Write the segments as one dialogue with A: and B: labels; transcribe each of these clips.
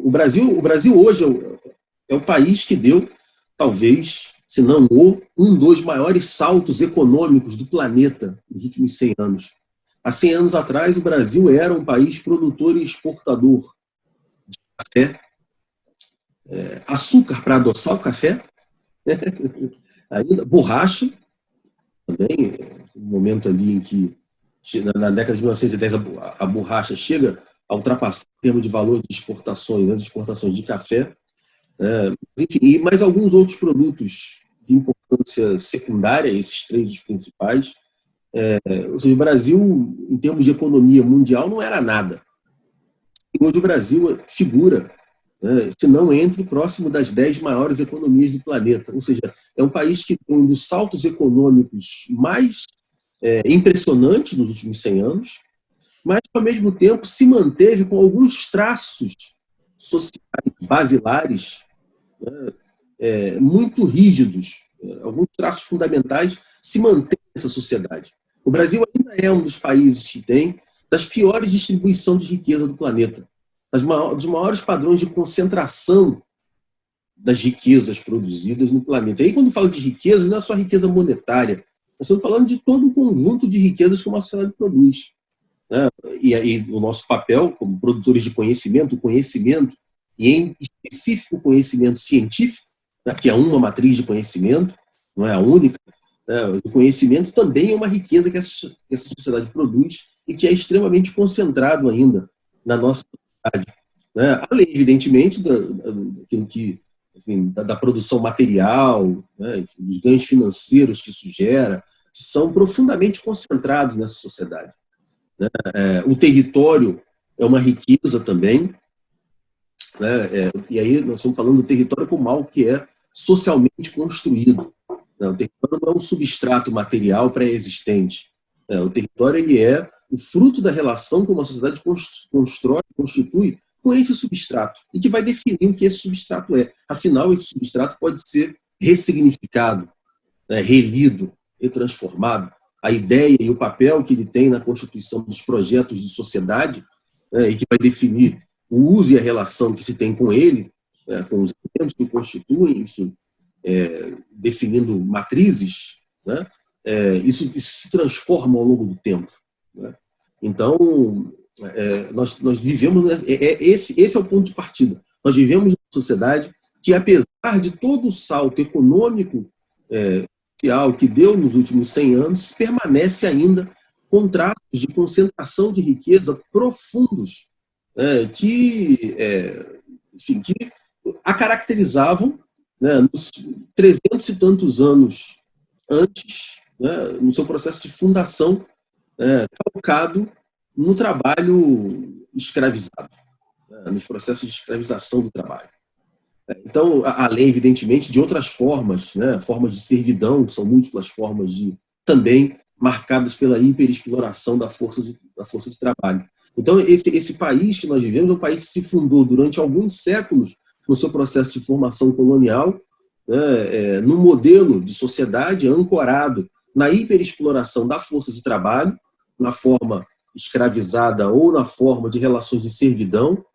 A: o Brasil hoje é o país que deu, talvez, se não um dos maiores saltos econômicos do planeta nos últimos 100 anos. Há 100 anos atrás, o Brasil era um país produtor e exportador de café, açúcar para adoçar o café, ainda borracha, também, um momento ali em que, na década de 1910, a borracha chega a ultrapassar o termo de valor de exportações, né, de exportações de café, enfim, e mais alguns outros produtos de importância secundária, esses três os principais. Ou seja, o Brasil, em termos de economia mundial, não era nada. E hoje o Brasil figura, né, se não entre próximo das 10 maiores economias do planeta. Ou seja, é um país que tem um dos saltos econômicos mais impressionantes nos últimos 100 anos, mas, ao mesmo tempo, se manteve com alguns traços sociais basilares, né, muito rígidos, alguns traços fundamentais se mantêm nessa sociedade. O Brasil ainda é um dos países que tem das piores distribuição de riqueza do planeta, dos maiores padrões de concentração das riquezas produzidas no planeta. E aí, quando falo de riqueza, não é só riqueza monetária, nós estamos falando de todo um conjunto de riquezas que uma sociedade produz, né? E aí o nosso papel como produtores de conhecimento, e em específico o conhecimento científico, né, que é uma matriz de conhecimento, não é a única, né, mas o conhecimento também é uma riqueza que essa sociedade produz e que é extremamente concentrado ainda na nossa sociedade, né? Além, evidentemente, da produção material, né, dos ganhos financeiros que isso gera, que são profundamente concentrados nessa sociedade. O território é uma riqueza também, né? E aí nós estamos falando do território como algo que é socialmente construído. O território não é um substrato material pré-existente. O território ele é o fruto da relação que uma sociedade constitui com esse substrato e que vai definir o que esse substrato é. Afinal, esse substrato pode ser ressignificado, né, relido, retransformado. A ideia e o papel que ele tem na constituição dos projetos de sociedade, né, e que vai definir o uso e a relação que se tem com ele, né, com os elementos que o constituem, enfim, definindo matrizes, né, isso se transforma ao longo do tempo, né? Então, nós vivemos, né, esse é o ponto de partida. Nós vivemos uma sociedade que, apesar de todo o salto econômico, social que deu nos últimos 100 anos, permanece ainda com traços de concentração de riqueza profundos, enfim, que a caracterizavam, né, nos 300 e tantos anos antes, né, no seu processo de fundação, calcado no trabalho escravizado, né, nos processos de escravização do trabalho. Então, além, evidentemente, de outras formas, né, formas de servidão, são múltiplas formas também marcadas pela hiperexploração da força de trabalho. Então, esse país que nós vivemos é um país que se fundou durante alguns séculos no seu processo de formação colonial, né, num modelo de sociedade ancorado na hiperexploração da força de trabalho, na forma escravizada ou na forma de relações de servidão,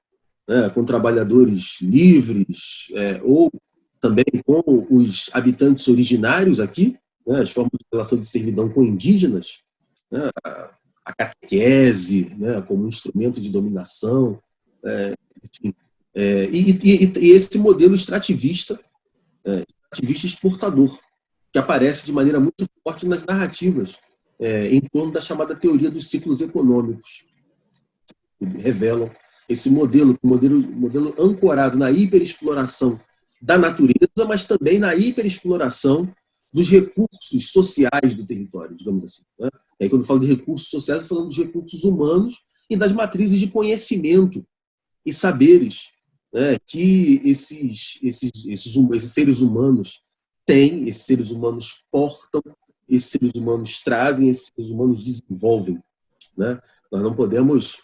A: né, com trabalhadores livres, ou também com os habitantes originários aqui, né, as formas de relação de servidão com indígenas, né, a catequese, né, como instrumento de dominação, enfim, e esse modelo extrativista exportador, que aparece de maneira muito forte nas narrativas em torno da chamada teoria dos ciclos econômicos, que revelam esse modelo ancorado na hiperexploração da natureza, mas também na hiperexploração dos recursos sociais do território, digamos assim, né? Aí, quando eu falo de recursos sociais, eu estou falando dos recursos humanos e das matrizes de conhecimento e saberes, né, que esses seres humanos têm, esses seres humanos portam, esses seres humanos trazem, esses seres humanos desenvolvem, né? Nós não podemos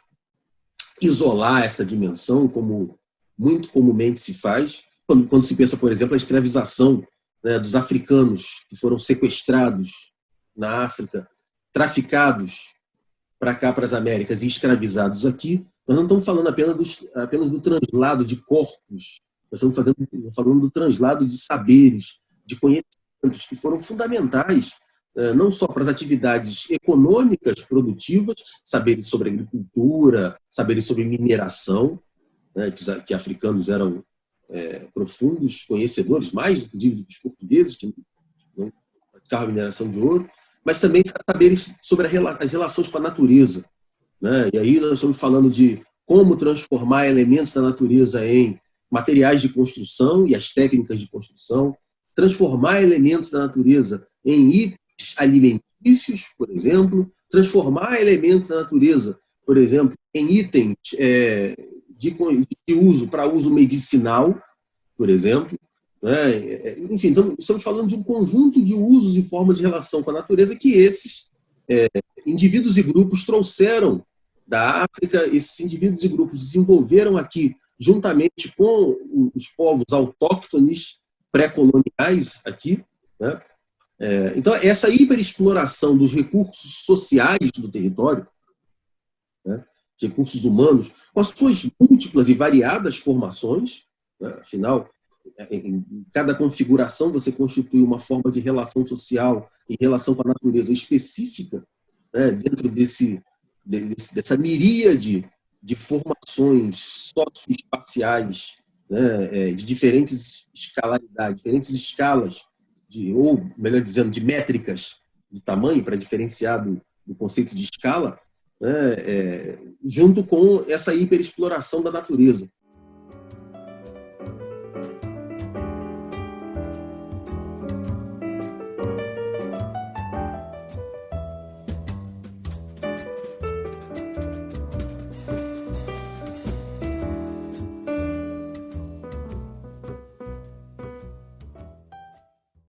A: isolar essa dimensão, como muito comumente se faz, quando se pensa, por exemplo, a escravização, né, dos africanos que foram sequestrados na África, traficados para cá, para as Américas, e escravizados aqui. Nós não estamos falando apenas do translado de corpos, nós estamos falando do translado de saberes, de conhecimentos que foram fundamentais, não só para as atividades econômicas produtivas, saberes sobre agricultura, saberes sobre mineração, né, que africanos eram profundos conhecedores, mais inclusive do que os portugueses, que não praticavam a mineração de ouro, mas também saberes sobre as relações com a natureza, né? E aí nós estamos falando de como transformar elementos da natureza em materiais de construção e as técnicas de construção, transformar elementos da natureza em itens alimentícios, por exemplo, transformar elementos da natureza, por exemplo, em itens de uso para uso medicinal, por exemplo, né? Enfim, então, estamos falando de um conjunto de usos e formas de relação com a natureza que esses indivíduos e grupos trouxeram da África, esses indivíduos e grupos desenvolveram aqui, juntamente com os povos autóctones pré-coloniais aqui, né? Então, essa hiperexploração dos recursos sociais do território, né, recursos humanos, com as suas múltiplas e variadas formações, né, afinal, em cada configuração você constitui uma forma de relação social em relação com a natureza específica, né, dentro dessa miríade de formações socioespaciais, né, de diferentes escalaridades, diferentes escalas, ou melhor dizendo, de métricas de tamanho, para diferenciar do conceito de escala, né, junto com essa hiperexploração da natureza.